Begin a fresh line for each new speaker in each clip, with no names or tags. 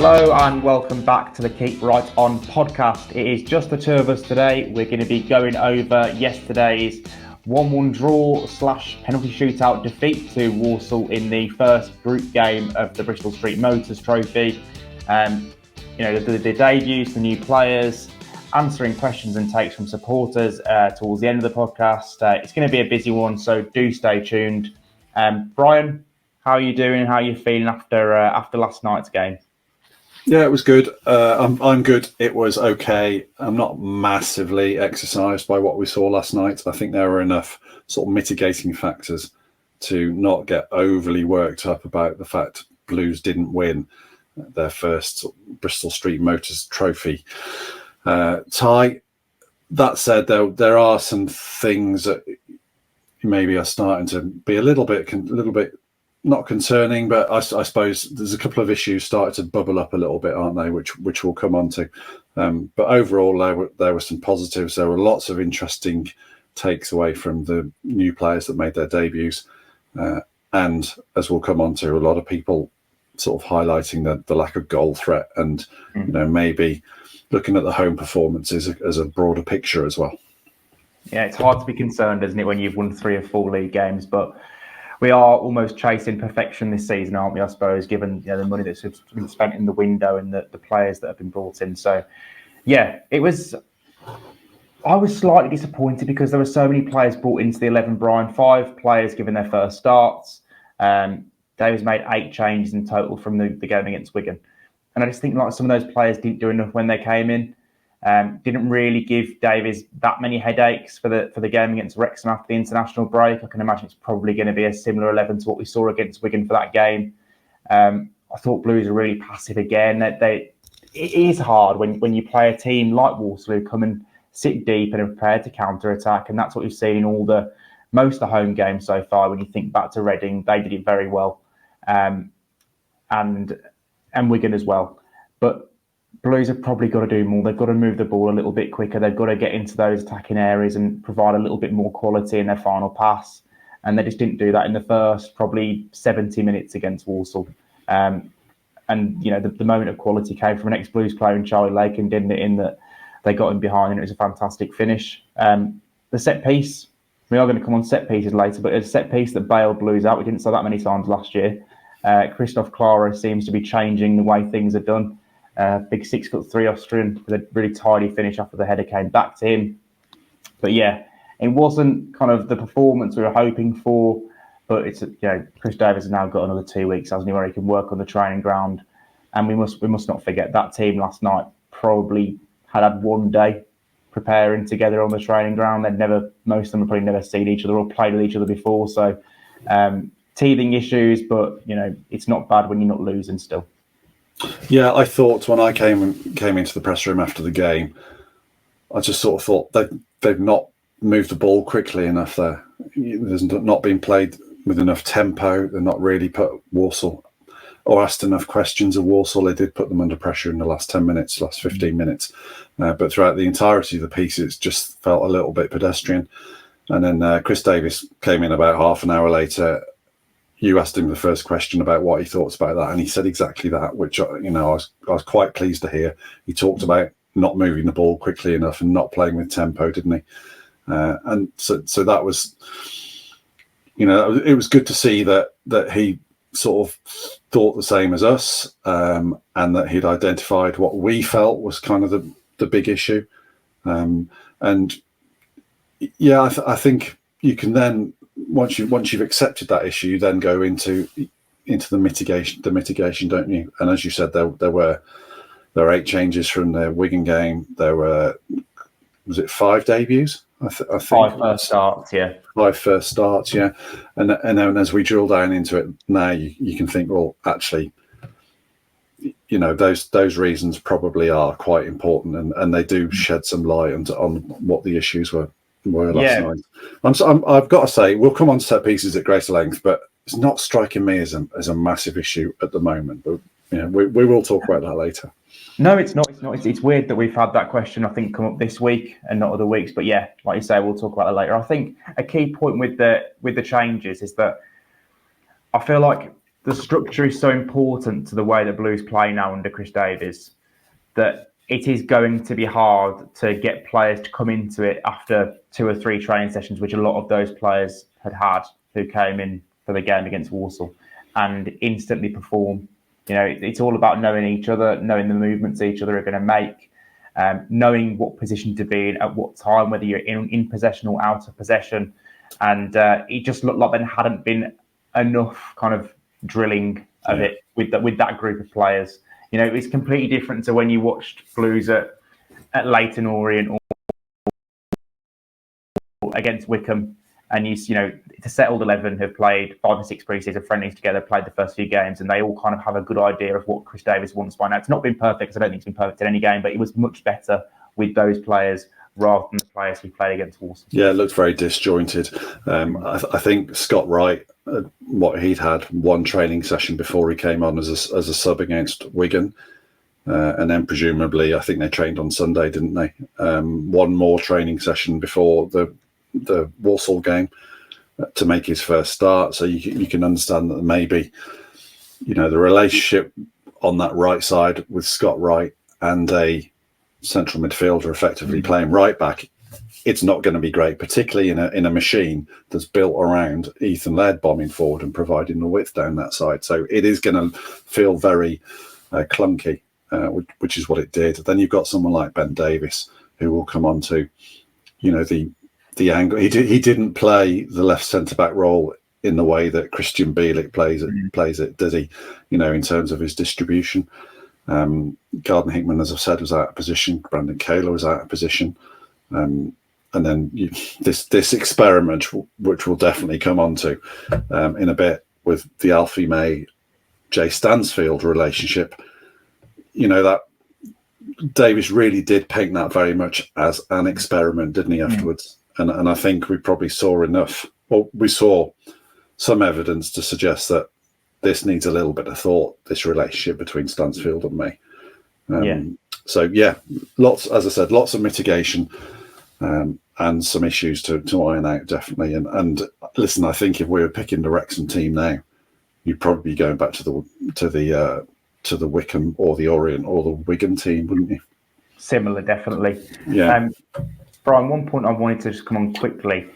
Hello and welcome back to the Keep Right On podcast. It is just the two of us today. We're going to be going over yesterday's 1-1 draw / penalty shootout defeat to Walsall in the first group game of the Bristol Street Motors Trophy. The debuts, the new players, answering questions and takes from supporters towards the end of the podcast. It's going to be a busy one, so do stay tuned. Brian, how are you doing? How are you feeling after last night's game?
Yeah, it was good. I'm good. It was okay. I'm not massively exercised by what we saw last night. I think there were enough sort of mitigating factors to not get overly worked up about the fact Blues didn't win their first Bristol Street Motors Trophy tie. That said, there are some things that maybe are starting to be a little bit not concerning, but I suppose there's a couple of issues started to bubble up a little bit, aren't they? Which we'll come on to. But overall, there were some positives. There were lots of interesting takes away from the new players that made their debuts, and as we'll come on to, a lot of people sort of highlighting the lack of goal threat, and maybe looking at the home performances as a broader picture as well. Yeah,
it's hard to be concerned, isn't it, when you've won 3 or 4 league games, but we are almost chasing perfection this season, aren't we, I suppose, given the money that's been spent in the window and the players that have been brought in. So, yeah, I was slightly disappointed because there were so many players brought into the 11, Brian. 5 players given their first starts. Davies made 8 changes in total from the game against Wigan. And I just think like some of those players didn't do enough when they came in. Didn't really give Davies that many headaches for the game against Wrexham after the international break. I can imagine it's probably going to be a similar 11 to what we saw against Wigan for that game. I thought Blues are really passive again. It is hard when you play a team like Walsall who come and sit deep and are prepared to counter-attack, and that's what we've seen in most of the home games so far. When you think back to Reading, they did it very well, and Wigan as well. But Blues have probably got to do more. They've got to move the ball a little bit quicker. They've got to get into those attacking areas and provide a little bit more quality in their final pass. And they just didn't do that in the first probably 70 minutes against Walsall. The moment of quality came from an ex-Blues player in Charlie Lakin, didn't it, in that they got him behind and it was a fantastic finish. The set piece, we are going to come on set pieces later, but it's a set piece that bailed Blues out. We didn't say that many times last year. Christoph Clara seems to be changing the way things are done. Big 6'3" Austrian with a really tidy finish after the header came back to him. But yeah, it wasn't kind of the performance we were hoping for. But it's Chris Davies has now got another 2 weeks, hasn't he, where he can work on the training ground. And we must not forget that team last night probably had 1 day preparing together on the training ground. Most of them have probably never seen each other or played with each other before. So teething issues, but it's not bad when you're not losing still.
Yeah, I thought when I came into the press room after the game, I just sort of thought they've not moved the ball quickly enough there. There's not been played with enough tempo. They're not really put Walsall or asked enough questions of Walsall. They did put them under pressure in the last 10 minutes, last 15 minutes. But throughout the entirety of the piece, it's just felt a little bit pedestrian. And then Chris Davies came in about half an hour later. You asked him the first question about what he thought about that, and he said exactly that, which I was quite pleased to hear. He talked about not moving the ball quickly enough and not playing with tempo, didn't he? And so that was, it was good to see that he sort of thought the same as us, and that he'd identified what we felt was kind of the big issue. I think you can then, once you've accepted that issue, you then go into the mitigation, don't you? And as you said, there were 8 changes from the Wigan game. There were, was it 5 debuts? I think
5 first starts, yeah.
5 first starts, yeah. And then as we drill down into it now, you can think, well, actually, those reasons probably are quite important, and they do shed some light on what the issues were last night. I've got to say, we'll come on to set pieces at greater length, but it's not striking me as a massive issue at the moment. But we will talk about that later.
No, it's not. It's weird that we've had that question, I think, come up this week and not other weeks. But yeah, like you say, we'll talk about it later. I think a key point with the changes is that I feel like the structure is so important to the way that Blues play now under Chris Davies that it is going to be hard to get players to come into it after 2 or 3 training sessions, which a lot of those players had who came in for the game against Walsall, and instantly perform. It's all about knowing each other, knowing the movements each other are going to make, knowing what position to be in at what time, whether you're in possession or out of possession. And it just looked like there hadn't been enough kind of drilling of it with that group of players. It's completely different to when you watched Blues at Leyton Orient or against Wickham, and to settled 11 have played 5 or 6 pre-season friendlies together, played the first few games, and they all kind of have a good idea of what Chris Davies wants by now. It's not been perfect, because I don't think it's been perfect in any game, but it was much better with those players rather than the players who played against Walsall.
Yeah, it looked very disjointed. I think Scott Wright, what he'd had one training session before he came on as a sub against Wigan, and then presumably I think they trained on Sunday, didn't they? One more training session before the Walsall game to make his first start. So you can understand that maybe the relationship on that right side with Scott Wright and a central midfielder effectively playing right back, it's not going to be great, particularly in a machine that's built around Ethan Laird bombing forward and providing the width down that side. So it is going to feel very clunky, which is what it did. Then you've got someone like Ben Davies who will come on to the angle. He didn't play the left centre back role in the way that Christian Bielik plays it, did he? In terms of his distribution. Gardner Hickman, as I've said, was out of position. Brandon Kaler was out of position. And then this experiment, which we'll definitely come on to in a bit, with the Alfie May, Jay Stansfield relationship, that Davies really did paint that very much as an experiment, didn't he, afterwards? And I think we probably saw enough, well, we saw some evidence to suggest that this needs a little bit of thought, this relationship between Stansfield and May. So, lots of mitigation and some issues to iron out, definitely. And listen, I think if we were picking the Wrexham team now, you'd probably be going back to the Wickham or the Orient or the Wigan team, wouldn't you?
Similar, definitely.
Yeah.
Brian, one point I wanted to just come on quickly.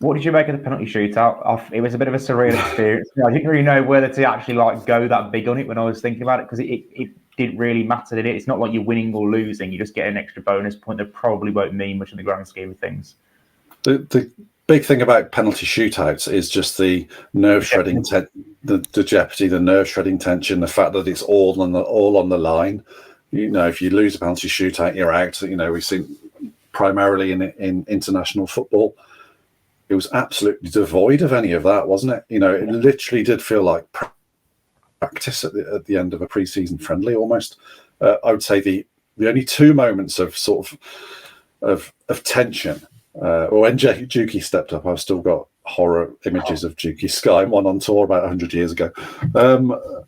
What did you make of the penalty shootout? It was a bit of a surreal experience. I didn't really know whether to actually go that big on it when I was thinking about it, because it didn't really matter, did it? It's not like you're winning or losing. You just get an extra bonus point that probably won't mean much in the grand scheme of things.
The big thing about penalty shootouts is just the nerve-shredding, the jeopardy, the nerve-shredding tension, the fact that it's all on the line. If you lose a penalty shootout, you're out. We've seen primarily in international football. It was absolutely devoid of any of that, wasn't it? It literally did feel like practice at the end of a pre-season friendly almost. I would say the only 2 moments of sort of tension, when Juki stepped up, I've still got horror images of Juki Sky, one on tour about 100 years ago,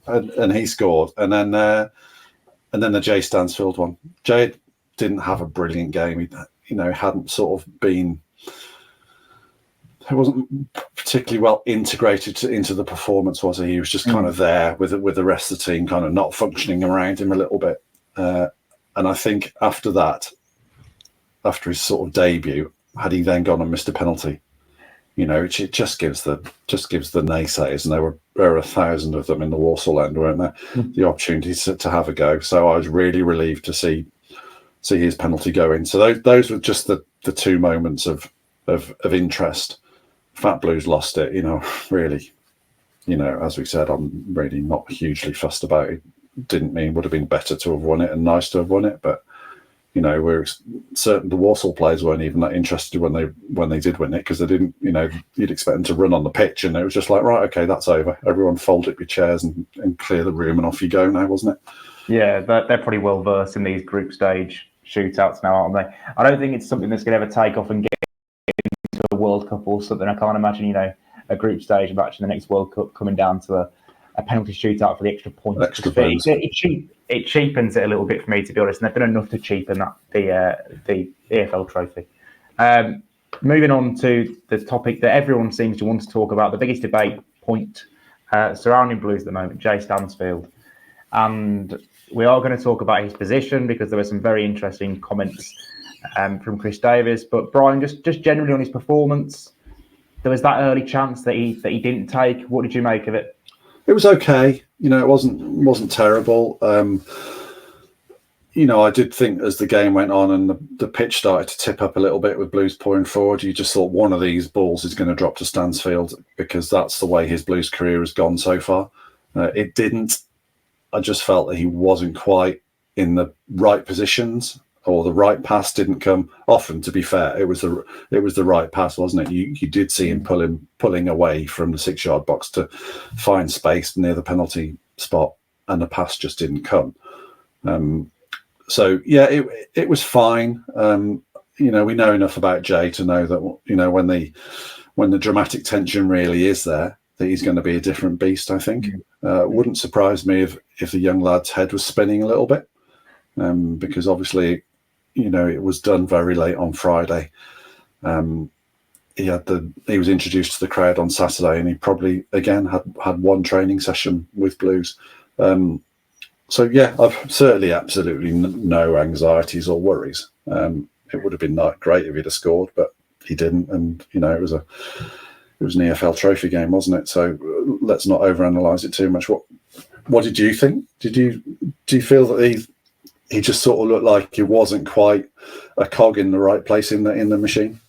and he scored, and then the Jay Stansfield one. Jay didn't have a brilliant game. He hadn't sort of been. He wasn't particularly well integrated into the performance, was he? He was just kind of there with the rest of the team, kind of not functioning around him a little bit. And I think after that, after his sort of debut, had he then gone and missed a penalty, it just gives the naysayers, and there were 1,000 of them in the Walsall end, weren't there? The opportunity to have a go. So I was really relieved to see his penalty go in. So those were just the 2 moments of interest. Fat Blues lost it, really, as we said, I'm really not hugely fussed about it. Didn't mean would have been better to have won it and nice to have won it, but we're certain the Walsall players weren't even that interested when they did win it, because they didn't, you'd expect them to run on the pitch, and it was just like, right, okay, that's over. Everyone fold up your chairs and clear the room, and off you go now, wasn't it?
Yeah, they're pretty well versed in these group stage shootouts now, aren't they? I don't think it's something that's going to ever take off and get into a World Cup or something. I can't imagine, a group stage match in the next World Cup coming down to a penalty shootout for the extra point. It cheapens it a little bit for me, to be honest, and they've done enough to cheapen that the EFL Trophy. Moving on to the topic that everyone seems to want to talk about, the biggest debate point surrounding Blues at the moment, Jay Stansfield. And we are going to talk about his position because there were some very interesting comments from Chris Davies. But Brian, just generally on his performance, there was that early chance that he didn't take. What did you make of it?
It was okay. It wasn't terrible. I did think as the game went on and the pitch started to tip up a little bit with Blues pouring forward, you just thought one of these balls is going to drop to Stansfield because that's the way his Blues career has gone so far. It didn't. I just felt that he wasn't quite in the right positions, or the right pass didn't come often. To be fair, it was the right pass, wasn't it? You did see him pulling away from the 6-yard box to find space near the penalty spot, and the pass just didn't come. So yeah, it was fine. We know enough about Jay to know that when the dramatic tension really is there, that he's going to be a different beast. I think. Wouldn't surprise me if the young lad's head was spinning a little bit, because obviously, it was done very late on Friday. He was introduced to the crowd on Saturday, and he probably again had one training session with Blues. So yeah, I've certainly absolutely no anxieties or worries. It would have been great if he'd have scored, but he didn't, and it was an EFL Trophy game, wasn't it? So let's not overanalyze it too much. What did you think? Do you feel that he just sort of looked like he wasn't quite a cog in the right place in the machine?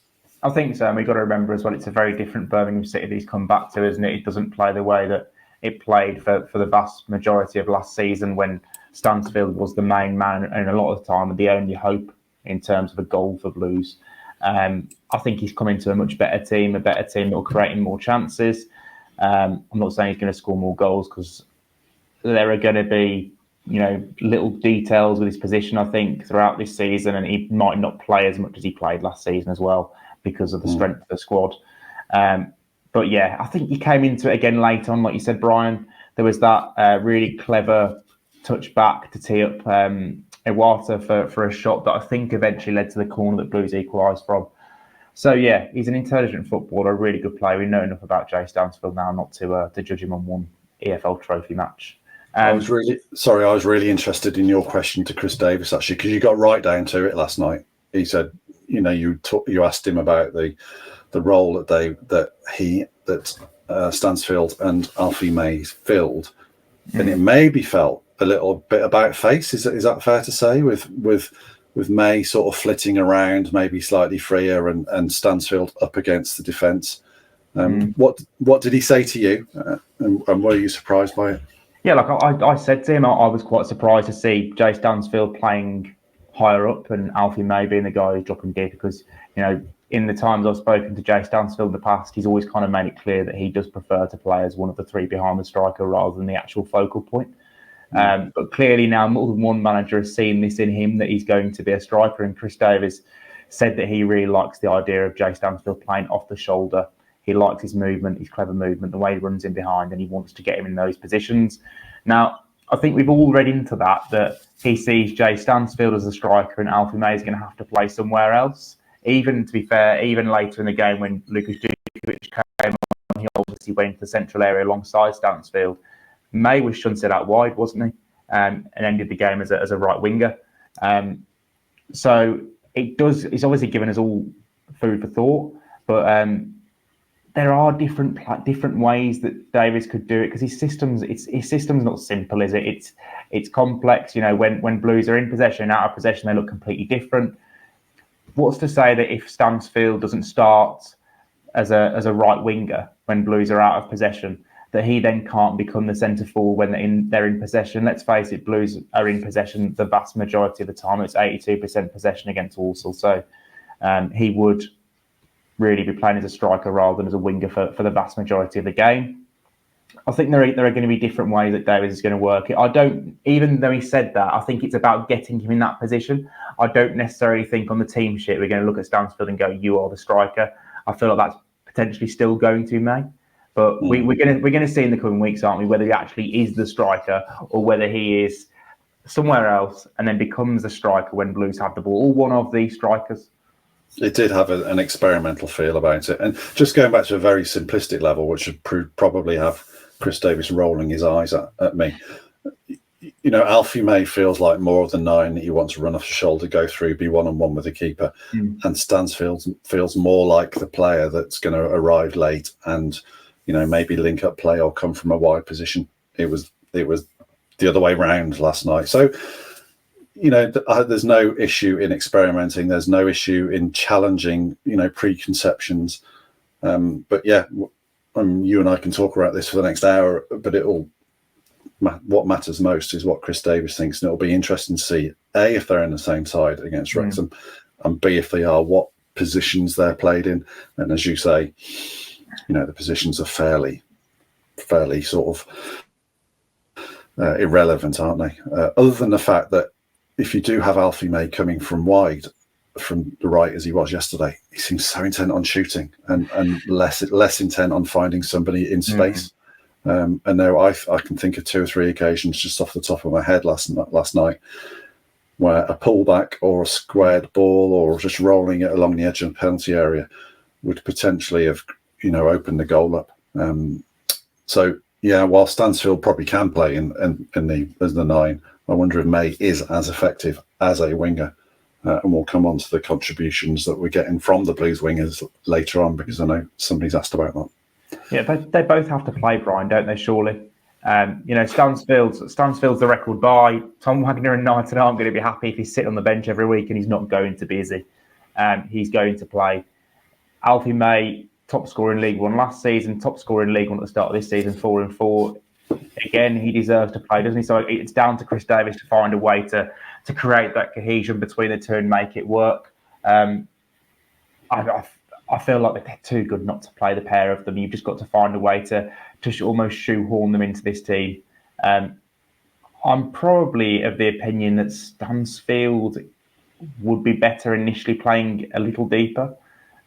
I think so. And we've got to remember as well, it's a very different Birmingham City that he's come back to, isn't it? It doesn't play the way that it played for the vast majority of last season, when Stansfield was the main man and a lot of the time the only hope in terms of a goal for Blues. I think he's come into a much better team that will create him more chances. I'm not saying he's going to score more goals, because there are going to be little details with his position, I think, throughout this season, and he might not play as much as he played last season as well because of the strength of the squad. But yeah, I think he came into it again late on, like you said, Brian. There was that really clever touch back to tee up Iwata for a shot that I think eventually led to the corner that Blues equalised from. So yeah, he's an intelligent footballer, a really good player. We know enough about Jay Stansfield now not to judge him on one EFL Trophy match.
I was really interested in your question to Chris Davies, actually, because you got right down to it last night. He said, you asked him about the role that Stansfield and Alfie May filled, and it maybe felt a little bit about face. Is that fair to say? With May sort of flitting around, maybe slightly freer, and Stansfield up against the defence. What did he say to you, and were you surprised by it?
Yeah, like I said to him, I was quite surprised to see Jay Stansfield playing higher up and Alfie May being the guy who's dropping deep, because in the times I've spoken to Jay Stansfield in the past, he's always kind of made it clear that he does prefer to play as one of the three behind the striker rather than the actual focal point. But clearly now more than one manager has seen this in him, that he's going to be a striker, and Chris Davies said that he really likes the idea of Jay Stansfield playing off the shoulder. He likes his movement, his clever movement, the way he runs in behind, and he wants to get him in those positions. Now, I think we've all read into that he sees Jay Stansfield as a striker and Alfie May is going to have to play somewhere else. Even, to be fair, even later in the game when Lucas Djukovic came on, he obviously went into the central area alongside Stansfield. May was shunted out wide, wasn't he? And ended the game as a right winger. So it's obviously given us all food for thought, but there are different ways that Davies could do it, because his system's not simple, is it? It's complex. When Blues are in possession and out of possession, they look completely different. What's to say that if Stansfield doesn't start as a right winger when Blues are out of possession, that he then can't become the centre forward when they're in possession? Let's face it, Blues are in possession the vast majority of the time. It's 82% possession against Walsall, so he would really be playing as a striker rather than as a winger for the vast majority of the game. I think there are going to be different ways that Davies is going to work it. Even though he said that, I think it's about getting him in that position. I don't necessarily think on the team sheet we're going to look at Stansfield and go, you are the striker. I feel like that's potentially still going to May. But we're going to see in the coming weeks, aren't we, whether he actually is the striker or whether he is somewhere else and then becomes a striker when Blues have the ball, or one of these strikers.
It did have an experimental feel about it. And just going back to a very simplistic level, which would probably have Chris Davies rolling his eyes at me. Alfie May feels like more of the 9 that you want to run off the shoulder, go through, be one-on-one with the keeper. And Stansfield feels more like the player that's going to arrive late and, maybe link up play or come from a wide position. It was the other way round last night. So, there's no issue in experimenting. There's no issue in challenging, preconceptions. But yeah, you and I can talk about this for the next hour, but what matters most is what Chris Davies thinks, and it'll be interesting to see A, if they're in the same side against Wrexham, and B, if they are, what positions they're played in. And as you say, the positions are fairly sort of irrelevant, aren't they? Other than the fact that if you do have Alfie May coming from wide, from the right as he was yesterday, he seems so intent on shooting and less intent on finding somebody in space. And there, I can think of 2 or 3 occasions just off the top of my head last night where a pullback or a squared ball or just rolling it along the edge of the penalty area would potentially have, opened the goal up. So yeah, while Stansfield probably can play in as the 9, I wonder if May is as effective as a winger. And we'll come on to the contributions that we're getting from the Blues wingers later on, because I know somebody's asked about that.
Yeah, they both have to play, Brian, don't they, surely? Stansfield's the record buy. Tom Wagner and Knighton aren't going to be happy if he's sitting on the bench every week, and he's not going to be, is he? He's going to play. Alfie May, top scorer in League One last season, top scorer in League One at the start of this season, 4-4. Again, he deserves to play, doesn't he? So it's down to Chris Davies to find a way to create that cohesion between the two and make it work. I feel like they're too good not to play the pair of them. You've just got to find a way to almost shoehorn them into this team. I'm probably of the opinion that Stansfield would be better initially playing a little deeper.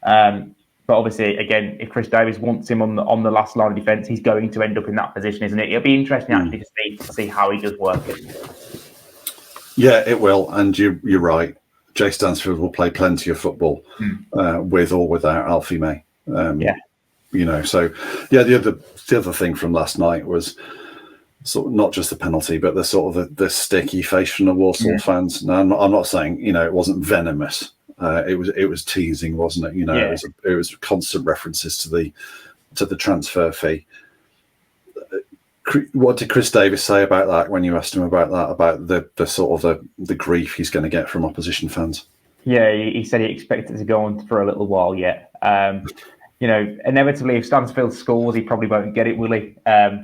But obviously, again, if Chris Davies wants him on the last line of defence, he's going to end up in that position, isn't it? It'll be interesting actually to see how he does work it.
Yeah, it will. And you're right. Jay Stansfield will play plenty of football with or without Alfie May. So yeah, the other thing from last night was sort of not just the penalty, but the sort of the sticky face from the Walsall fans. Now, I'm not saying it wasn't venomous. It was teasing, wasn't it? It was constant references to the transfer fee. What did Chris Davies say about that when you asked him about that, about the sort of the grief he's going to get from opposition fans?
Yeah, he said he expected to go on for a little while yet. Inevitably, if Stansfield scores, he probably won't get it, will he?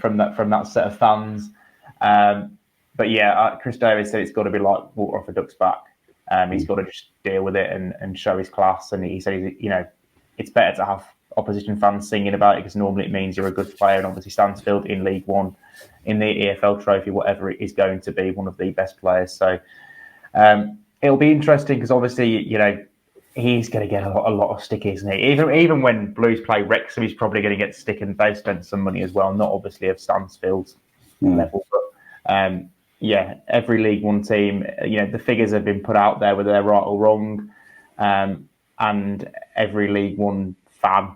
From that set of fans. But yeah, Chris Davies said it's got to be like water off a duck's back. He's got to just deal with it and show his class. And he said, it's better to have opposition fans singing about it, because normally it means you're a good player. And obviously Stansfield in League One, in the EFL Trophy, whatever it is, going to be one of the best players. So it'll be interesting, because obviously, he's going to get a lot of stick, isn't he? Even when Blues play Wrexham, he's probably going to get stick, and they've spent some money as well, not obviously of Stansfield's level. But every League One team, the figures have been put out there, whether they're right or wrong, and every League One fan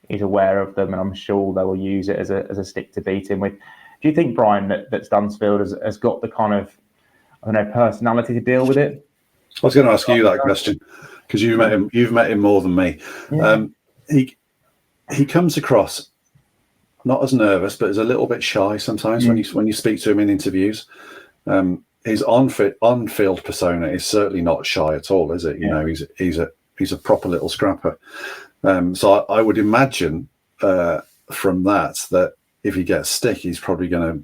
is aware of them, and I'm sure they will use it as a stick to beat him with. Do you think, Brian, that Stansfield has got the kind of, personality to deal with it?
I was going to ask you that question, because you've met him more than me. Yeah. He comes across not as nervous, but as a little bit shy sometimes when you speak to him in interviews. His on-field persona is certainly not shy at all, is it? He's a proper little scrapper. So I would imagine from that if he gets stick, he's probably going to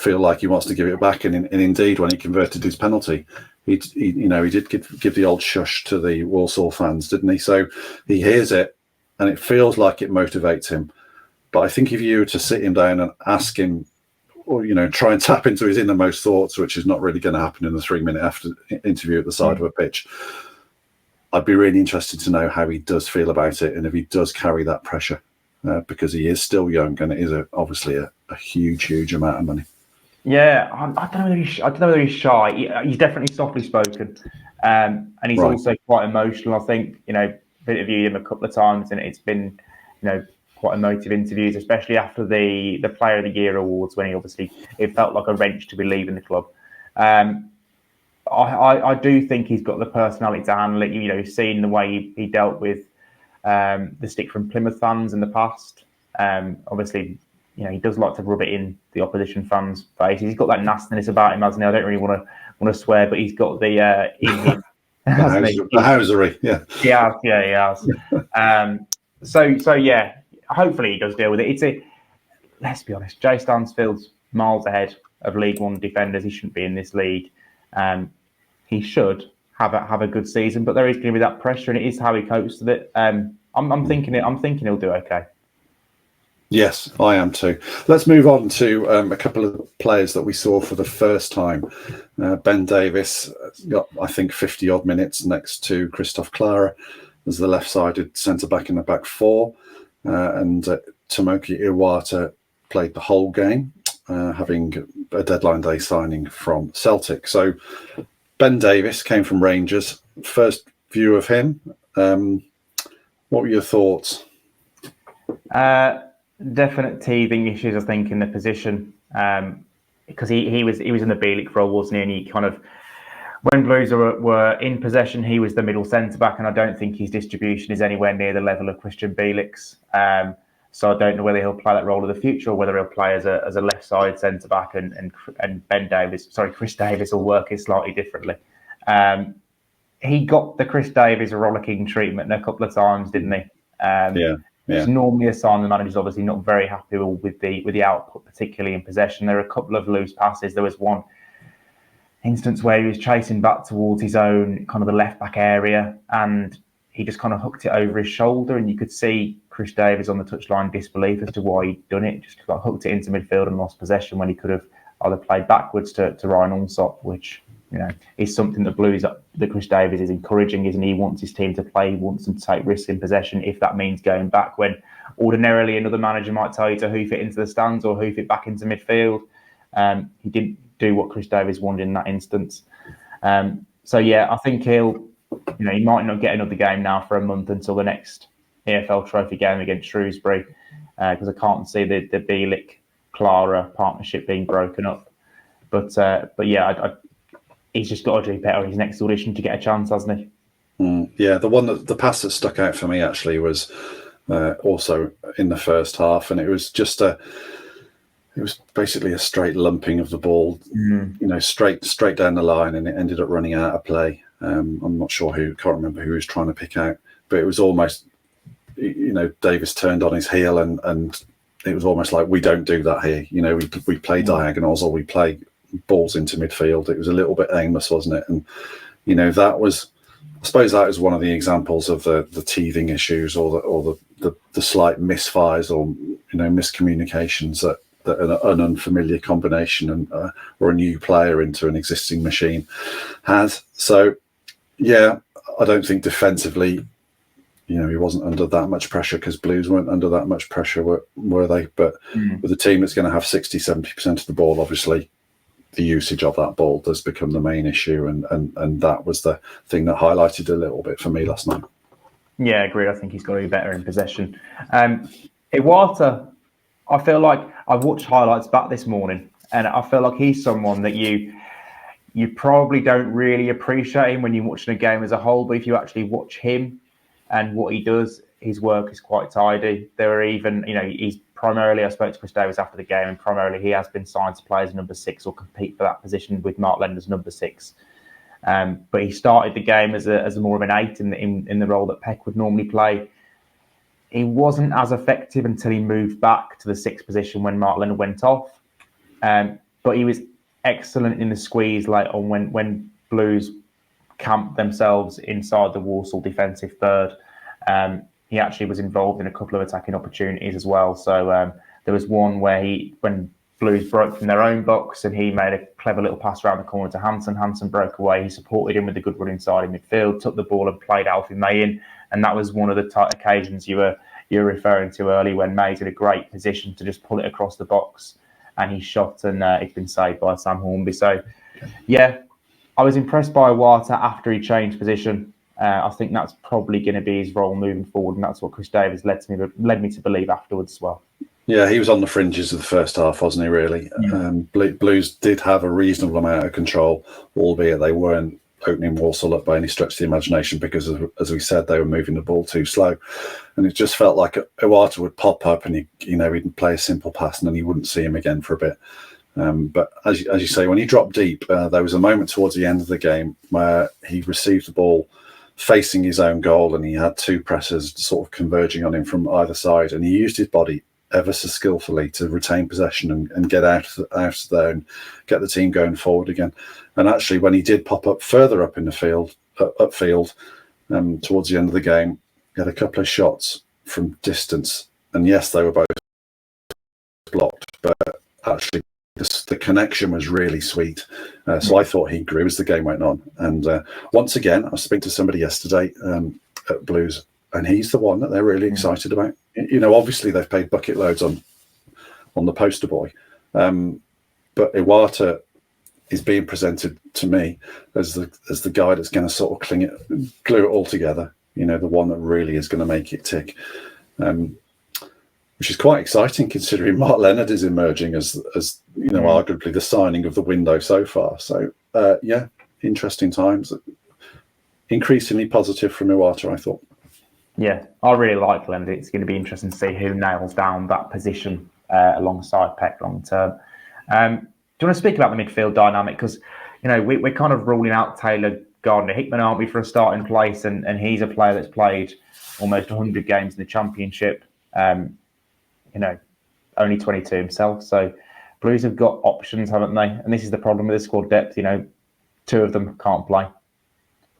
feel like he wants to give it back. And indeed, when he converted his penalty, he did give the old shush to the Walsall fans, didn't he? So he hears it, and it feels like it motivates him. But I think if you were to sit him down and ask him, or try and tap into his innermost thoughts, which is not really going to happen in the 3-minute after interview at the side of a pitch, I'd be really interested to know how he does feel about it, and if he does carry that pressure, because he is still young, and it is obviously a huge amount of money.
Yeah, I don't know whether he's shy. He's definitely softly spoken, and he's also quite emotional. I think I've interviewed him a couple of times, and it's been quite emotive interviews, especially after the Player of the Year awards, when it felt like a wrench to be leaving the club. I do think he's got the personality to handle it. Seeing the way he dealt with the stick from Plymouth fans in the past. Obviously, he does like to rub it in the opposition fans' faces. He's got that nastiness about him, hasn't he? I don't really want to swear, but he's got the in him.
The housery, yeah.
He has. So yeah, hopefully he does deal with it. Let's be honest, Jay Stansfield's miles ahead of League One defenders. He shouldn't be in this league. He should have a good season, but there is going to be that pressure, and it is how he copes with it. I'm thinking he'll do okay.
Yes, I am too. Let's move on to a couple of players that we saw for the first time. Ben Davies got, I think, 50-odd minutes next to Christophe Clara as the left-sided centre-back in the back four. And Tomoki Iwata played the whole game, having a deadline day signing from Celtic. So Ben Davies came from Rangers. First view of him. What were your thoughts?
Definite teething issues, I think, in the position, because he was in the B League role, wasn't he? And he kind of, when Blues were in possession, he was the middle centre back, and I don't think his distribution is anywhere near the level of Christian Bielik's. So I don't know whether he'll play that role in the future, or whether he'll play as a left side centre back, and Chris Davies will work it slightly differently. He got the Chris Davies rollicking treatment a couple of times, didn't he?
Yeah.
It's normally a sign the manager's obviously not very happy with the output, particularly in possession. There are a couple of loose passes. There was one instance where he was chasing back towards his own kind of the left back area, and he just kind of hooked it over his shoulder, and you could see Chris Davies on the touchline disbelief as to why he'd done it. Just like hooked it into midfield and lost possession when he could have either played backwards to Ryan Allsop, which is something that Chris Davies is encouraging, isn't he? He wants his team to play, he wants them to take risks in possession, if that means going back when ordinarily another manager might tell you to hoof it into the stands or hoof it back into midfield. He didn't do what Chris Davies wanted in that instance. So yeah, I think he might not get another game now for a month until the next EFL Trophy game against Shrewsbury, because I can't see the Bielik-Clara partnership being broken up. But yeah, he's just got to do better in his next audition to get a chance, hasn't he?
Yeah, the pass that stuck out for me actually was also in the first half, and it was basically a straight lumping of the ball, straight down the line, and it ended up running out of play. I'm not sure can't remember who he was trying to pick out, but it was almost, Davis turned on his heel, and it was almost like, we don't do that here. We play diagonals, or we play balls into midfield. It was a little bit aimless, wasn't it? And I suppose that is one of the examples of the teething issues, or the slight misfires or miscommunications that an unfamiliar combination or a new player into an existing machine has. So yeah, I don't think defensively, he wasn't under that much pressure, because Blues weren't under that much pressure, were they? But with a team that's going to have 60-70% of the ball, obviously the usage of that ball does become the main issue, and that was the thing that highlighted a little bit for me last night. Yeah,
agreed. I think he's got to be better in possession. Iwata, I feel like I've watched highlights back this morning, and I feel like he's someone that you probably don't really appreciate him when you're watching a game as a whole, but if you actually watch him and what he does, his work is quite tidy. There are even, he's primarily, I spoke to Chris Davies after the game, and primarily he has been signed to play as number 6 or compete for that position with Mark Lender's number 6. But he started the game as a more of an 8 in the role that Peck would normally play. He wasn't as effective until he moved back to the 6th position when Mark Lender went off. But he was excellent in the squeeze late on when Blues camped themselves inside the Walsall defensive third. He actually was involved in a couple of attacking opportunities as well. So there was one where when Blues broke from their own box, and he made a clever little pass around the corner to Hansen. Hansen broke away. He supported him with a good run inside in midfield, took the ball and played Alfie May in. And that was one of the occasions you were referring to early, when May's in a great position to just pull it across the box, and he shot, and it's been saved by Sam Hornby. So, yeah, I was impressed by Iwata after he changed position. I think that's probably going to be his role moving forward, and that's what Chris Davies led me to believe afterwards as well.
Yeah, he was on the fringes of the first half, wasn't he, really?
Yeah.
Blues did have a reasonable amount of control, albeit they weren't opening Walsall up by any stretch of the imagination because, as we said, they were moving the ball too slow. And it just felt like Iwata would pop up and he'd play a simple pass and then you wouldn't see him again for a bit. But as you say, when he dropped deep, there was a moment towards the end of the game where he received the ball facing his own goal and he had two pressers sort of converging on him from either side, and he used his body ever so skillfully to retain possession and get out of there and get the team going forward again. And actually, when he did pop up further up in the field, upfield, towards the end of the game, he had a couple of shots from distance, and yes, they were both blocked, but actually the connection was really sweet. So I thought he grew as the game went on. And once again, I was speaking to somebody yesterday at Blues, and he's the one that they're really excited about. Obviously they've paid bucket loads on the poster boy, but Iwata is being presented to me as the guy that's going to sort of glue it all together. The one that really is going to make it tick, which is quite exciting considering Mark Leonard is emerging as arguably the signing of the window so far. So interesting times. Increasingly positive from Iwata, I thought.
Yeah, I really like Leonard. It's going to be interesting to see who nails down that position alongside Peck long term. Do you want to speak about the midfield dynamic? Because, we're kind of ruling out Taylor Gardner-Hickman, aren't we, for a starting place? And he's a player that's played almost 100 games in the Championship, only 22 himself. So Blues have got options, haven't they? And this is the problem with the squad depth. Two of them can't play.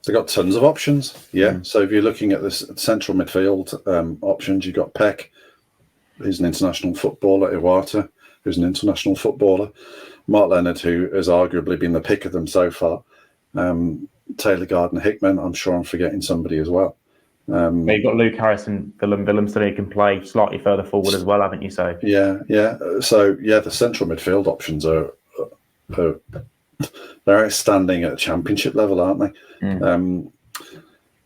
They've got tons of options, yeah. So if you're looking at this central midfield options, you've got Peck, who's an international footballer, Iwata, who's an international footballer, Mark Leonard, who has arguably been the pick of them so far, Taylor Gardner-Hickman, I'm sure I'm forgetting somebody as well.
You've got Luke Harrison, Willemson, who can play slightly further forward as well, haven't you? So
yeah. So the central midfield options are they're outstanding at Championship level, aren't they?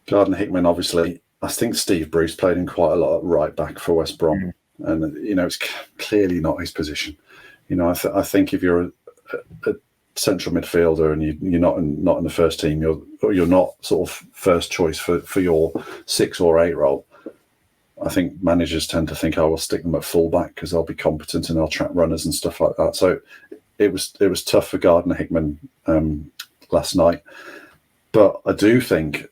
Gardner-Hickman, obviously, I think Steve Bruce played in quite a lot at right back for West Brom, and it's clearly not his position. I think if you're a central midfielder and you're not in the first team, you're not sort of first choice for your 6 or 8 role. I think managers tend to think, we'll stick them at fullback because they'll be competent and they'll track runners and stuff like that. So it was tough for Gardner-Hickman last night, but I do think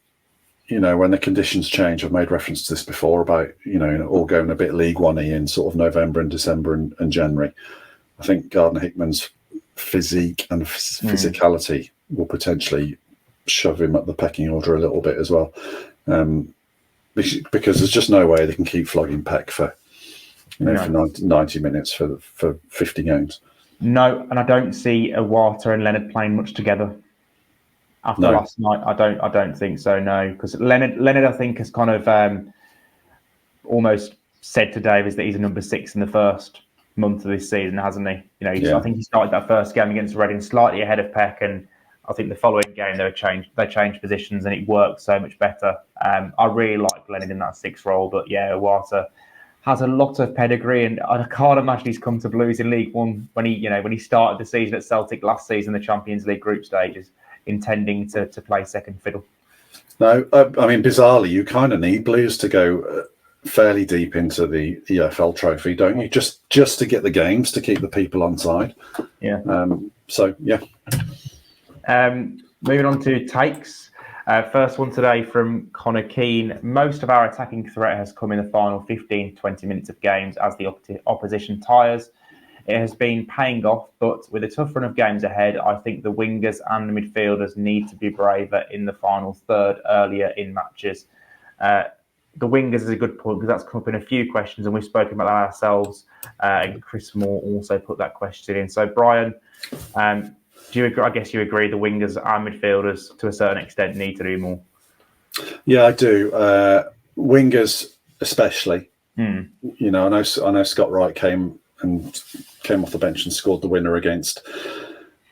when the conditions change, I've made reference to this before about all going a bit League One-y in sort of November and December and January. I think Gardner-Hickman's physique and physicality will potentially shove him up the pecking order a little bit as well, because there's just no way they can keep flogging Peck for 90 minutes for 50 games.
No, and I don't see Iwata and Leonard playing much together after last night. I don't think so. No, because Leonard I think has kind of almost said to Davies that he's a number 6 in the first month of this season, hasn't he? I think he started that first game against Reading slightly ahead of Peck, and I think the following game they changed positions and it worked so much better. I really like Leonard in that 6 role, but Iwata has a lot of pedigree, and I can't imagine he's come to Blues in League One when he started the season at Celtic last season, the Champions League group stages, intending to play second fiddle.
No, I mean, bizarrely, you kind of need Blues to go fairly deep into the EFL Trophy, don't you? Just to get the games, to keep the people on side.
Yeah. Moving on to takes. First one today from Connor Keane. Most of our attacking threat has come in the final 15-20 minutes of games as the opposition tires. It has been paying off, but with a tough run of games ahead, I think the wingers and the midfielders need to be braver in the final third earlier in matches. The wingers is a good point because that's come up in a few questions and we've spoken about that ourselves. And Chris Moore also put that question in. So, Brian, do you agree? I guess you agree the wingers and midfielders to a certain extent need to do more. Yeah,
I do. Wingers especially. I know Scott Wright came off the bench and scored the winner against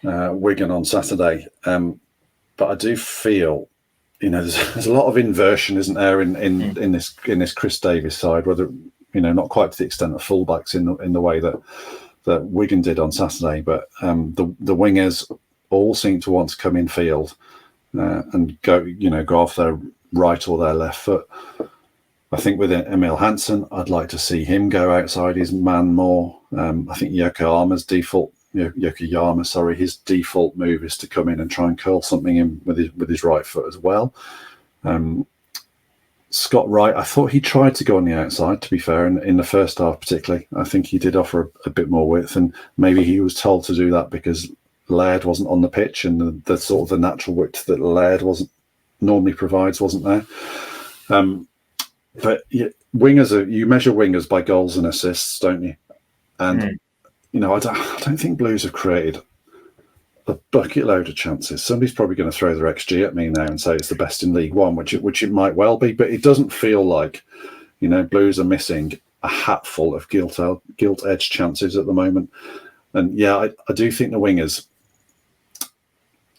Wigan on Saturday. But I do feel there's a lot of inversion, isn't there, in this Chris Davies side? Whether not quite to the extent of fullbacks in the way that Wigan did on Saturday, but the wingers all seem to want to come in field and go off their right or their left foot. I think with Emil Hansen, I'd like to see him go outside his man more. I think Yokoyama's default move is to come in and try and curl something in with his right foot as well. Scott Wright, I thought he tried to go on the outside, to be fair, in the first half particularly. I think he did offer a bit more width, and maybe he was told to do that because Laird wasn't on the pitch, and the sort of the natural width that Laird normally provides wasn't there. But wingers you measure wingers by goals and assists, don't you? And I don't think Blues have created a bucket load of chances. Somebody's probably going to throw their XG at me now and say it's the best in League One, which it might well be, but it doesn't feel like Blues are missing a hatful of gilt-edged chances at the moment. And I do think the wingers.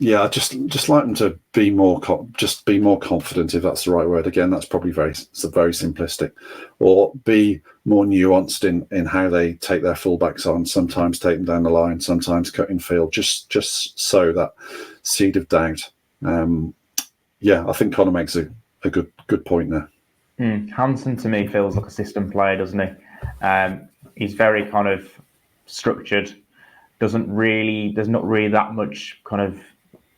I just like them to be more confident, if that's the right word. Again, that's probably very simplistic, or be more nuanced in how they take their fullbacks on. Sometimes take them down the line, sometimes cut in field, just so that seed of doubt. I think Connor makes a good point there.
Hansen to me feels like a system player, doesn't he? He's very kind of structured. There's not really that much kind of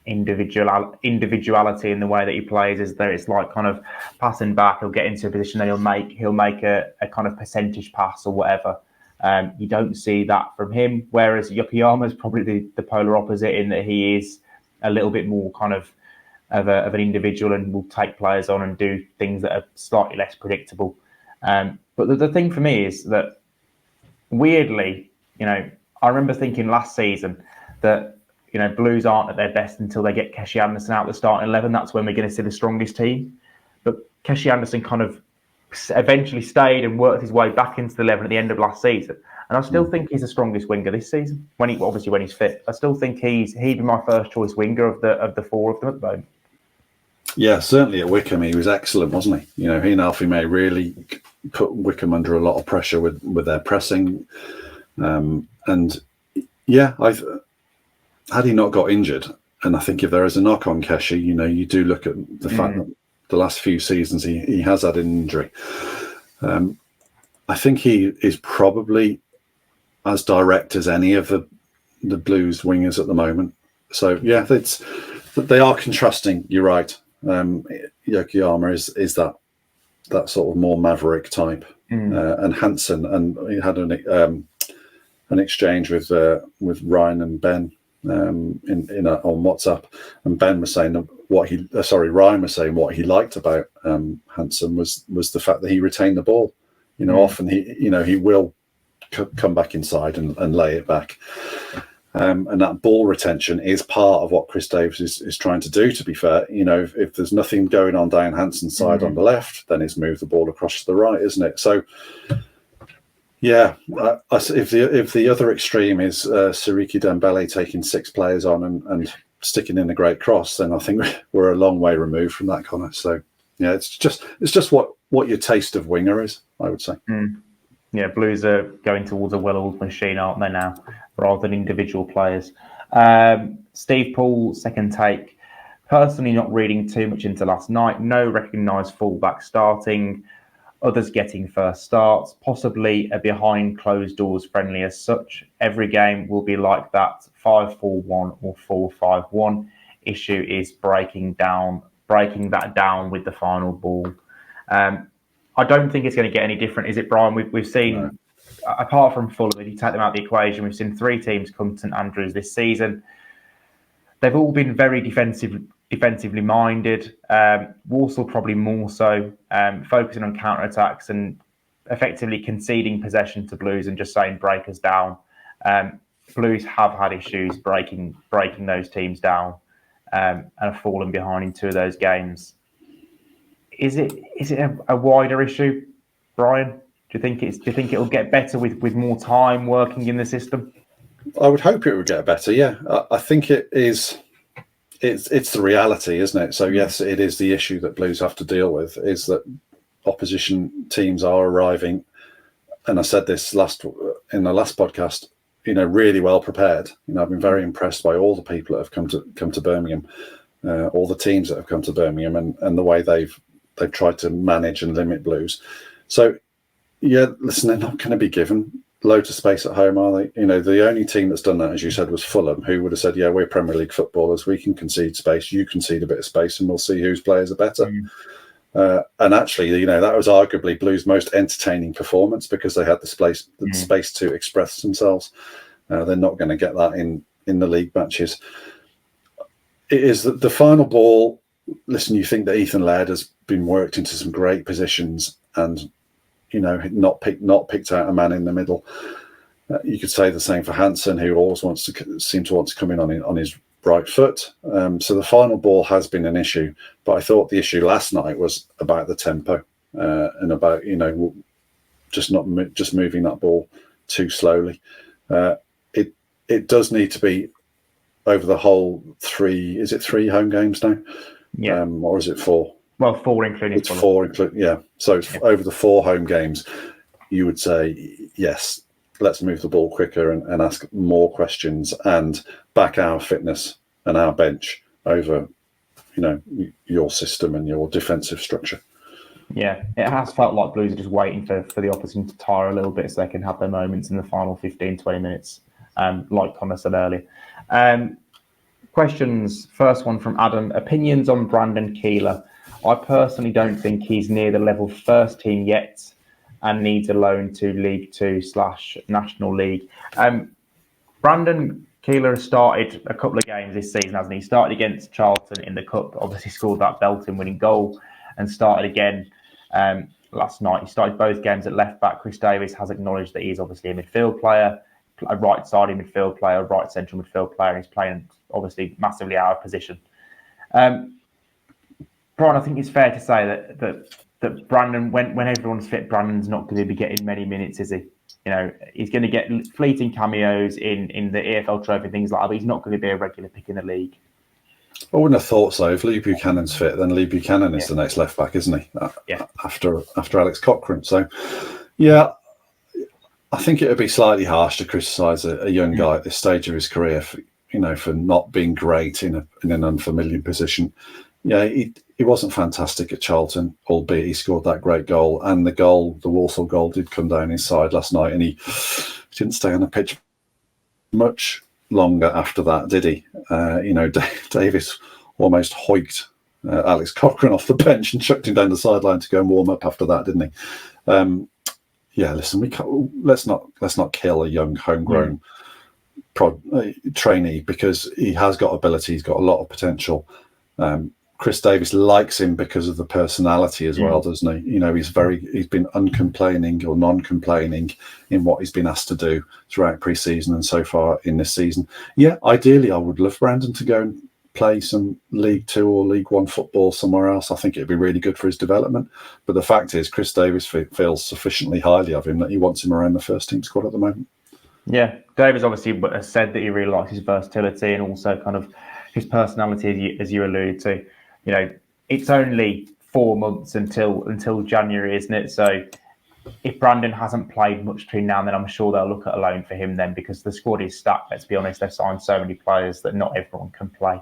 individuality in the way that he plays. Is there? It's like kind of passing back. He'll get into a position and he'll make a kind of percentage pass or whatever. You don't see that from him. Whereas Yokoyama is probably the polar opposite in that he is a little bit more kind of an individual and will take players on and do things that are slightly less predictable. But the thing for me is that weirdly, I remember thinking last season that Blues aren't at their best until they get Keshi Anderson out the starting 11. That's when we're going to see the strongest team. But Keshi Anderson kind of eventually stayed and worked his way back into the 11 at the end of last season. And I still think he's the strongest winger this season. When he's fit, I still think he'd be my first choice winger of the four of them at the moment.
Yeah, certainly at Wickham he was excellent, wasn't he? He and Alfie May really put Wickham under a lot of pressure with their pressing. Had he not got injured, and I think if there is a knock on Keshi, you do look at the fact that the last few seasons he has had an injury. I think he is probably as direct as any of the Blues wingers at the moment. So they are contrasting. You're right. Yokoyama is that sort of more maverick type, and Hansen, and he had an exchange with Ryan and Ben on WhatsApp, and Ben was saying Ryan was saying what he liked about Hansen was the fact that he retained the ball. Often he will come back inside and lay it back. And that ball retention is part of what Chris Davies is trying to do, to be fair. If there's nothing going on down Hansen's side on the left, then it's move the ball across to the right, isn't it? So, if the other extreme is Siriki Dembele taking 6 players on and sticking in a great cross, then I think we're a long way removed from that, Connor. So, it's just what your taste of winger is, I would say.
Yeah, Blues are going towards a well-oiled machine, aren't they now, rather than individual players. Steve Paul, second take. Personally, not reading too much into last night. No recognised fullback starting. Others getting first starts. Possibly a behind closed doors friendly as such. Every game will be like that. 5-4-1 or 4-5-1. Issue is breaking that down with the final ball. I don't think it's going to get any different, is it, Brian? We've seen, apart from Fulham, if you take them out of the equation, we've seen 3 teams come to St Andrews this season. They've all been very defensively minded. Walsall probably more so, focusing on counter-attacks and effectively conceding possession to Blues and just saying break us down. Blues have had issues breaking those teams down and have fallen behind in 2 of those games. Is it a wider issue, Brian? Do you think it'll get better with more time working in the system?
I would hope it would get better. Yeah, I think it is it's the reality, isn't it? So yes, it is the issue that Blues have to deal with, is that opposition teams are arriving, and I said this in the last podcast, really well prepared. I've been very impressed by all the people that have come to Birmingham, all the teams that have come to Birmingham, and the way they've tried to manage and limit Blues. So yeah, listen, they're not going to be given loads of space at home, are they? The only team that's done that, as you said, was Fulham, who would have said, yeah, we're Premier League footballers, we can concede space, you concede a bit of space, and we'll see whose players are better. And actually, that was arguably Blues' most entertaining performance, because they had the space to express themselves. They're not going to get that in the league matches. It is the final ball. Listen, you think that Ethan Laird has been worked into some great positions, and not picked out a man in the middle. You could say the same for Hansen, who always seem to want to come in on his right foot. So the final ball has been an issue, but I thought the issue last night was about the tempo and about just moving that ball too slowly. It does need to be over the whole three. Is it 3 home games now?
Yeah,
or is it 4?
Well, 4 including.
It's 4 including. Yeah, so it's over the 4 home games. You would say yes. Let's move the ball quicker and ask more questions and back our fitness and our bench over, your system and your defensive structure.
Yeah, it has felt like Blues are just waiting for the opposition to tire a little bit so they can have their moments in the final 15, 20 minutes, like Connor said earlier. Questions. First one from Adam. Opinions on Brandon Keeler. I personally don't think he's near the level first team yet and needs a loan to League 2/National League. Brandon Keeler has started a couple of games this season, hasn't he? He started against Charlton in the Cup, obviously scored that belting winning goal, and started again last night. He started both games at left back. Chris Davies has acknowledged that he's obviously a midfield player, a right-sided midfield player, a right central midfield player, and he's playing obviously massively out of position. Brian, I think it's fair to say that Brandon, when everyone's fit, Brandon's not going to be getting many minutes, is he? He's going to get fleeting cameos in the EFL Trophy, things like that, but he's not going to be a regular pick in the league.
I wouldn't have thought so. If Lee Buchanan's fit, then Lee Buchanan is the next left back, isn't he? After Alex Cochrane. So, yeah, I think it would be slightly harsh to criticise a young guy at this stage of his career for not being great in an unfamiliar position. Yeah, he wasn't fantastic at Charlton, albeit he scored that great goal. And the Walsall goal did come down his side last night, and he didn't stay on the pitch much longer after that, did he? Davies almost hoiked Alex Cochrane off the bench and chucked him down the sideline to go and warm up after that, didn't he? Listen, let's not kill a young homegrown trainee, because he has got ability, he's got a lot of potential. Chris Davies likes him because of the personality as well, doesn't he? He's been uncomplaining or non-complaining in what he's been asked to do throughout pre-season and so far in this season. Yeah, ideally, I would love Brandon to go and play some League 2 or League 1 football somewhere else. I think it'd be really good for his development. But the fact is, Chris Davies feels sufficiently highly of him that he wants him around the first team squad at the moment. Yeah,
Davies obviously has said that he really likes his versatility and also kind of his personality, as you alluded to. It's only 4 months until January, isn't it? So if Brandon hasn't played much between now and then, I'm sure they'll look at a loan for him then, because the squad is stacked. Let's be honest, they've signed so many players that not everyone can play.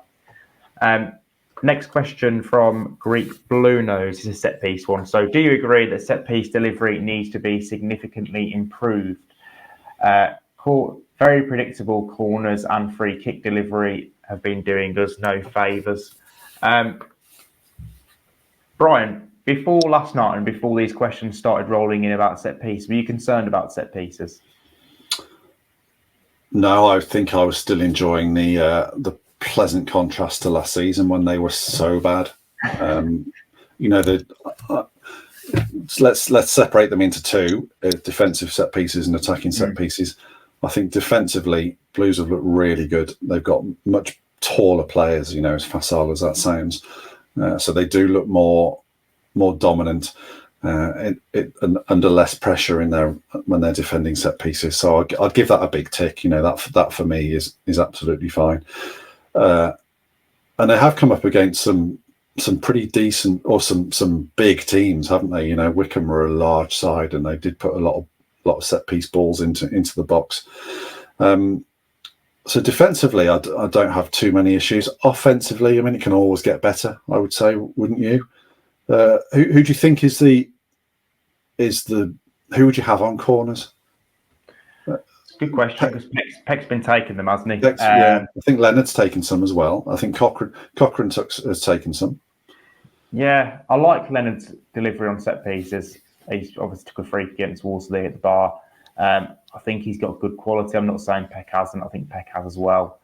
Next question from Greek Blue Nose is a set piece one. So do you agree that set piece delivery needs to be significantly improved? Very predictable corners and free kick delivery have been doing us no favours. Brian, before last night and before these questions started rolling in about set piece, were you concerned about set pieces?
No, I think I was still enjoying the pleasant contrast to last season when they were so bad. Let's separate them into two: defensive set pieces and attacking set pieces. I think defensively, Blues have looked really good. They've got much taller players, as facile as that sounds. So they do look more dominant and under less pressure when they're defending set pieces. So I'd give that a big tick. That for me is absolutely fine. and they have come up against some pretty decent or some big teams, haven't they? You know, Wickham were a large side, and they did put a lot of set piece balls into the box. So defensively, I don't have too many issues. Offensively, I mean, it can always get better, I would say, wouldn't you? Who do you think is the who would you have on corners?
Good question, because Peck's been taking them, hasn't he?
Yeah, I think Leonard's taken some as well. I think Cochrane has taken some.
Yeah, I like Leonard's delivery on set pieces. He's obviously took a free kick against Walsall at the bar. I think he's got good quality. I'm not saying Peck hasn't. I think Peck has as well.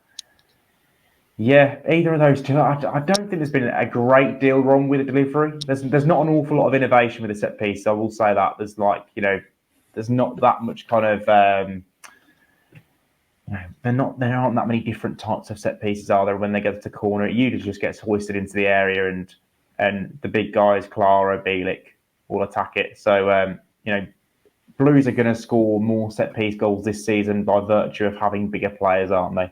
Yeah, either of those two. I don't think there's been a great deal wrong with the delivery. There's not an awful lot of innovation with the set piece. I will say that there's there's not that much kind of. There aren't that many different types of set pieces, are there? When they get to corner, it usually just gets hoisted into the area, and the big guys, Clara, Bielik, will attack it. So Blues are going to score more set piece goals this season by virtue of having bigger players, aren't they?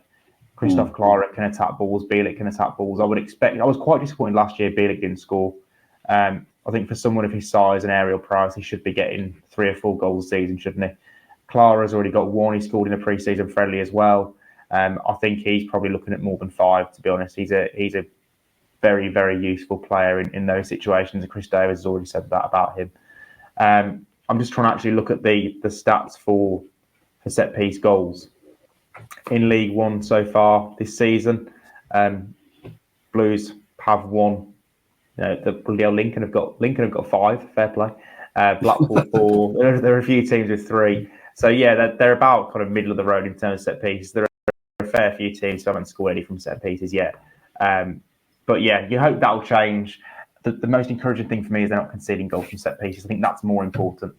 Christoph Clara can attack balls, Bielik can attack balls. I was quite disappointed last year Bielik didn't score. I think for someone of his size and aerial prowess, he should be getting 3 or 4 goals a season, shouldn't he? Clara's already got 1. He scored in a pre-season friendly as well. I think he's probably looking at more than 5, to be honest. He's a very, very useful player in those situations, and Chris Davies has already said that about him. I'm just trying to actually look at the stats for set-piece goals. In League One so far this season, Blues have won. The bloody old Lincoln have got 5. Fair play. Blackpool 4. There are a few teams with 3. So yeah, they're about kind of middle of the road in terms of set pieces. There are a fair few teams who haven't scored any from set pieces yet. But yeah, you hope that'll change. The most encouraging thing for me is they're not conceding goals from set pieces. I think that's more important.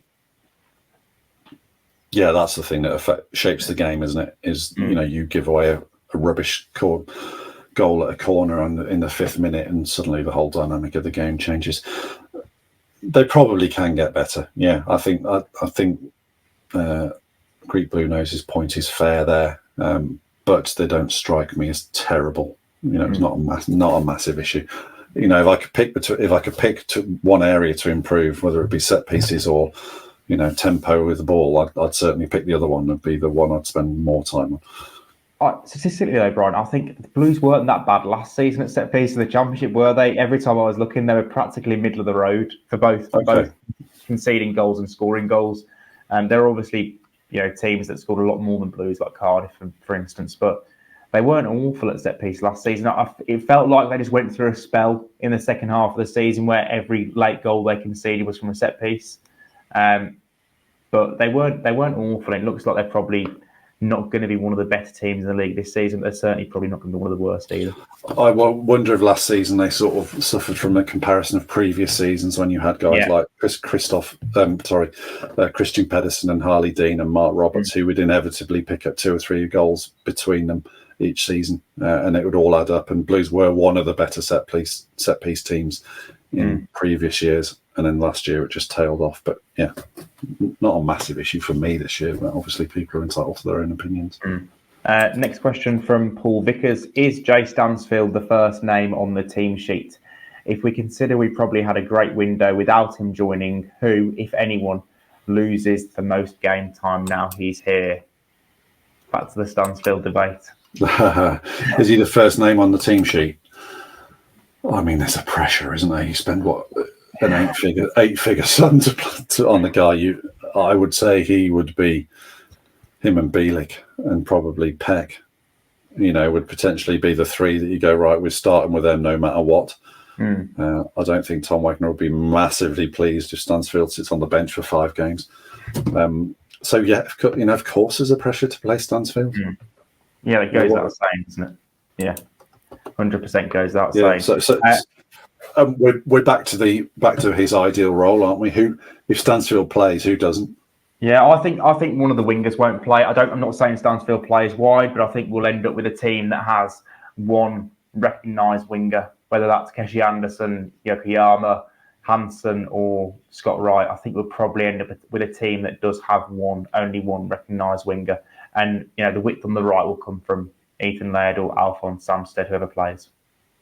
Yeah, that's the thing that shapes the game, isn't it? You give away a rubbish goal at a corner in the 5th minute, and suddenly the whole dynamic of the game changes. They probably can get better. Yeah, I think Greek Blue Nose's point is fair there, but they don't strike me as terrible. It's not a massive issue. If I could pick one area to improve, whether it be set pieces or tempo with the ball, I'd certainly pick the other one. It'd be the one I'd spend more time on.
Statistically though, Brian, I think the Blues weren't that bad last season at set piece of the Championship, were they? Every time I was looking, they were practically middle of the road for both conceding goals and scoring goals. There are obviously teams that scored a lot more than Blues, like Cardiff, for instance, but they weren't awful at set piece last season. It felt like they just went through a spell in the second half of the season where every late goal they conceded was from a set piece. But they weren't awful. It looks like they're probably not going to be one of the better teams in the league this season. They're certainly probably not going to be one of the worst either.
I wonder if last season they sort of suffered from a comparison of previous seasons when you had guys like Christian Pedersen and Harley Dean and Mark Roberts, who would inevitably pick up 2 or 3 goals between them each season, and it would all add up. And Blues were one of the better set piece teams in previous years, and then last year it just tailed off. But yeah, not a massive issue for me this year, but obviously people are entitled to their own opinions.
Next question from Paul Vickers. Is Jay Stansfield the first name on the team sheet? If we consider we probably had a great window without him joining, who, if anyone, loses the most game time now he's here? Back to the Stansfield debate.
Is he the first name on the team sheet? I mean, there's a pressure, isn't there? You spend an 8-figure sum on the guy. I would say he would be him and Bielik and probably Peck. Would potentially be the 3 that you go, right, we're starting with them no matter what. I don't think Tom Wagner will be massively pleased if Stansfield sits on the bench for 5 games. So yeah, of course, there's a pressure to play Stansfield.
Yeah, it goes without saying, doesn't it? Yeah, 100% goes without saying.
So we're back to his ideal role, aren't we? Who, if Stansfield plays, who doesn't?
Yeah, I think one of the wingers won't play. I'm not saying Stansfield plays wide, but I think we'll end up with a team that has one recognised winger, whether that's Keshi Anderson, Yokoyama, Hansen, or Scott Wright. I think we'll probably end up with a team that does have only one recognised winger. And the width on the right will come from Ethan Laird or Alphonse Samstead, whoever plays.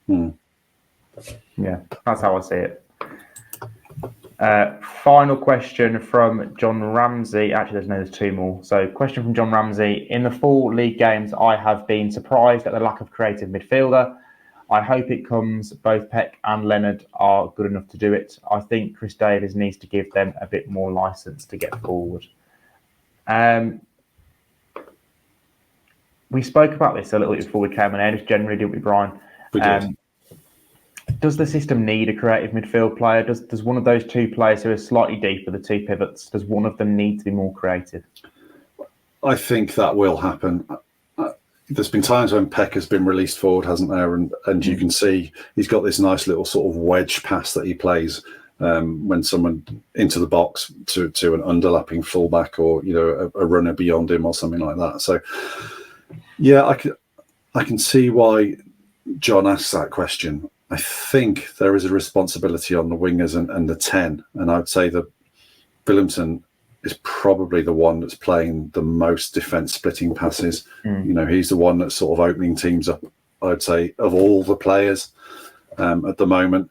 Yeah, that's how I see it. Final question from John Ramsey. Actually, there's two more. So, question from John Ramsey. In the 4 league games, I have been surprised at the lack of creative midfielder. I hope it comes. Both Peck and Leonard are good enough to do it. I think Chris Davies needs to give them a bit more license to get forward. We spoke about this a little bit before we came on air, just generally, didn't we, Brian?
We did.
Does the system need a creative midfield player? Does one of those two players who are slightly deeper, the two pivots, does one of them need to be more creative?
I think that will happen. There's been times when Peck has been released forward, hasn't there? And you can see he's got this nice little sort of wedge pass that he plays when someone into the box to an underlapping fullback or a runner beyond him or something like that. So yeah, I can see why John asks that question. I think there is a responsibility on the wingers and the 10, and I would say that Williamson is probably the one that's playing the most defence splitting passes. He's the one that's sort of opening teams up, I'd say, of all the players at the moment.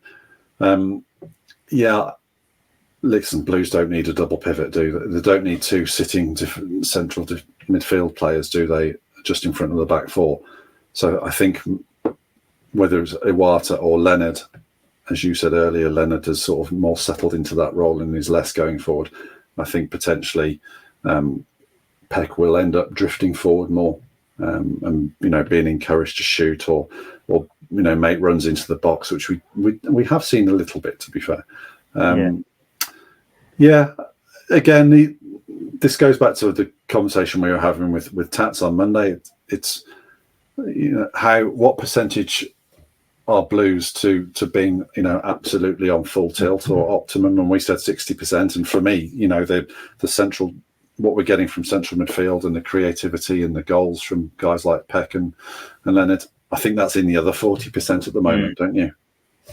Listen, Blues don't need a double pivot, do they? They don't need two sitting central midfield players, do they, just in front of the back four? So I think whether it's Iwata or Leonard, as you said earlier, Leonard has sort of more settled into that role and is less going forward. I think potentially Peck will end up drifting forward more and being encouraged to shoot or make runs into the box, which we have seen a little bit, to be fair. Again, this goes back to the conversation we were having with Tats on Monday. It's what percentage are Blues to being absolutely on full tilt or optimum, and we said 60%. And for me, the central, what we're getting from central midfield and the creativity and the goals from guys like Peck and Leonard, I think that's in the other 40% at the moment, don't you?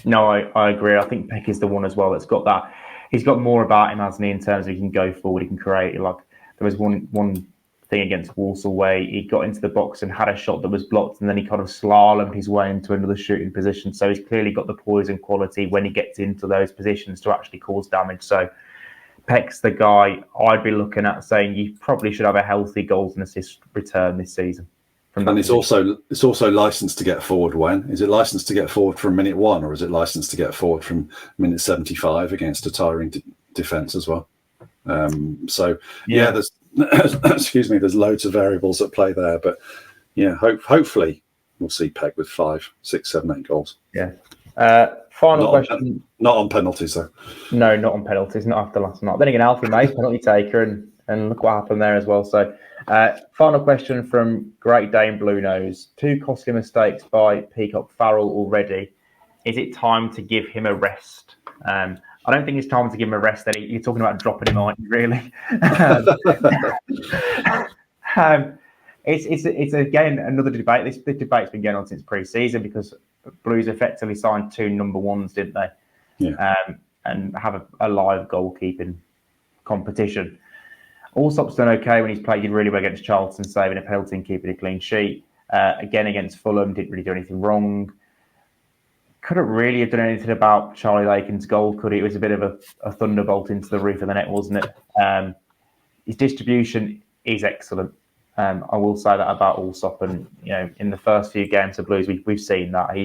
No, I agree. I think Peck is the one as well that's got that. He's got more about him, hasn't he, in terms of he can go forward, he can create. Like there was one thing against Walsall where he got into the box and had a shot that was blocked, and then he kind of slalomed his way into another shooting position. So he's clearly got the poise and quality when he gets into those positions to actually cause damage. So Peck's the guy I'd be looking at saying you probably should have a healthy goals and assist return this season.
And it's also licensed to get forward when? Is it licensed to get forward from minute 1, or is it licensed to get forward from minute 75 against a tiring defence as well? There's there's loads of variables at play there, but hopefully we'll see Peck with 5, 6, 7, 8 goals. Final question. Not on penalties though.
No, not on penalties, not after last night. Then again, Alfie May, penalty taker, and look what happened there as well. So final question from Great Dane Blue Nose. 2 costly mistakes by Peacock Farrell already. Is it time to give him a rest? I don't think it's time to give him a rest. That you're talking about dropping him, aren't you? Really? It's again another debate. This debate's been going on since pre-season because Blues effectively signed 2 number 1s, didn't they?
Yeah.
And have a live goalkeeping competition. Allsop's done okay when he's played really well against Charlton, saving a penalty and keeping a clean sheet. Again against Fulham, didn't really do anything wrong. Couldn't really have done anything about Charlie Lakin's goal, could he? It was a bit of a thunderbolt into the roof of the net, wasn't it? His distribution is excellent. I will say that about Allsop, and in the first few games of Blues, we've seen that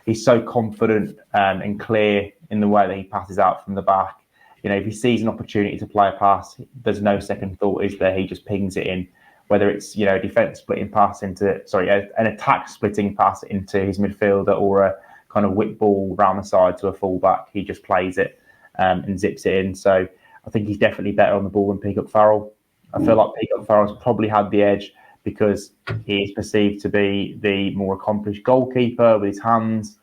he's so confident and clear in the way that he passes out from the back. If he sees an opportunity to play a pass, there's no second thought, is there? He just pings it in. Whether it's a defence splitting pass an attack splitting pass into his midfielder or a kind of whip ball round the side to a fullback, he just plays it and zips it in. So I think he's definitely better on the ball than Peacock Farrell. I feel like Peacock Farrell's probably had the edge because he is perceived to be the more accomplished goalkeeper with his hands.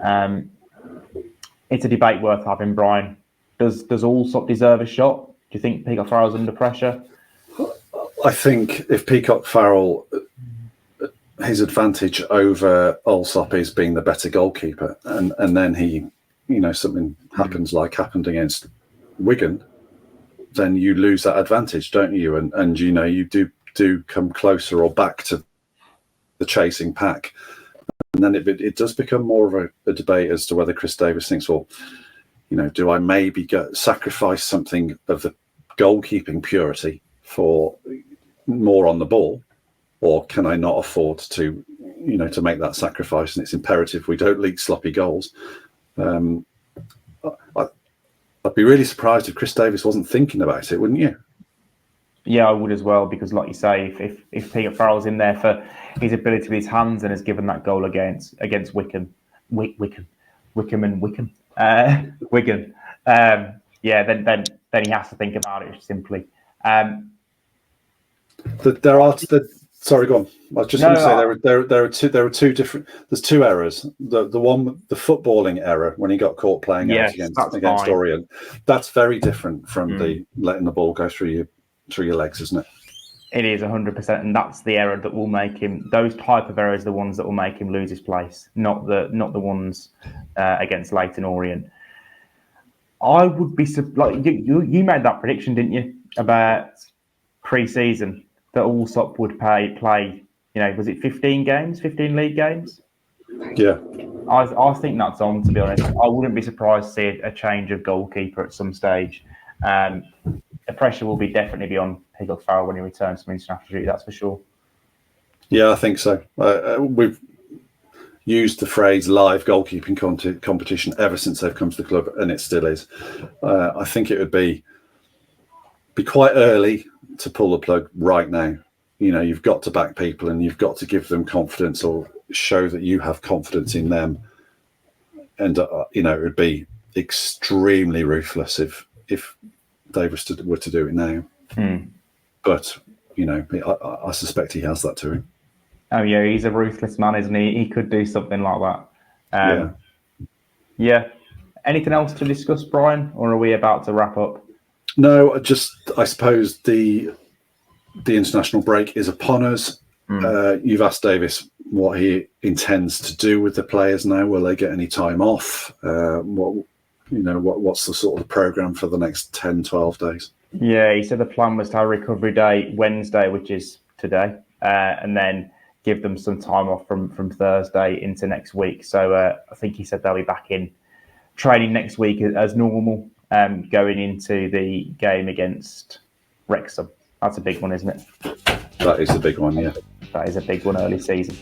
It's a debate worth having, Brian. Does Allsop deserve a shot? Do you think Peacock Farrell's under pressure?
I think if Peacock Farrell, his advantage over Allsop is being the better goalkeeper, and then he, something happens like happened against Wigan, then you lose that advantage, don't you? And you do come closer or back to the chasing pack. then it does become more of a debate as to whether Chris Davies thinks, well, do I maybe sacrifice something of the goalkeeping purity for more on the ball, or can I not afford to make that sacrifice? And it's imperative we don't leak sloppy goals. I'd be really surprised if Chris Davies wasn't thinking about it, wouldn't you?
Yeah, I would as well, because like you say, if Peter Farrell's in there for his ability with his hands and has given that goal against Wigan, then he has to think about it simply.
Sorry, go on. I was just going to say there are two different. There's two errors. The one, the footballing error when he got caught playing out against Orient. That's very different from the letting the ball go through your legs, isn't it?
It is 100%, and that's the error that will make him. Those type of errors are the ones that will make him lose his place, not the ones against Leyton Orient. I would be like you made that prediction, didn't you, about pre-season that Allsop would play? Was it 15 league games?
Yeah.
I think that's on, to be honest. I wouldn't be surprised to see a change of goalkeeper at some stage. The pressure will definitely be on Peter Farrell when he returns from international duty, that's for sure.
Yeah, I think so. We've used the phrase live goalkeeping competition ever since they've come to the club, and it still is. I think it would be quite early to pull the plug right now. You've got to back people and you've got to give them confidence or show that you have confidence in them. And, it would be extremely ruthless if they were to do it now. But, I suspect he has that to him.
Oh, yeah, he's a ruthless man, isn't he? He could do something like that. Yeah. Anything else to discuss, Brian, or are we about to wrap up?
No, I suppose the international break is upon us. You've asked Davies what he intends to do with the players now. Will they get any time off? What's the sort of programme for the next 10, 12 days? Yeah,
he said the plan was to have a recovery day Wednesday, which is today, and then give them some time off from Thursday into next week. So I think he said they'll be back in training next week as normal, going into the game against Wrexham. That's a big one, isn't it?
That is a big one, yeah.
That is a big one early season.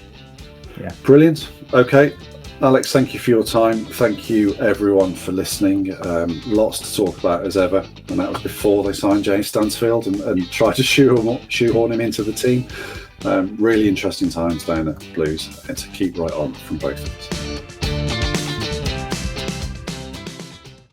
Yeah.
Brilliant. Okay. Alex, thank you for your time. Thank you, everyone, for listening. Lots to talk about as ever. And that was before they signed James Stansfield and tried to shoehorn him into the team. Really interesting times down at Blues, and to keep right on from both of us.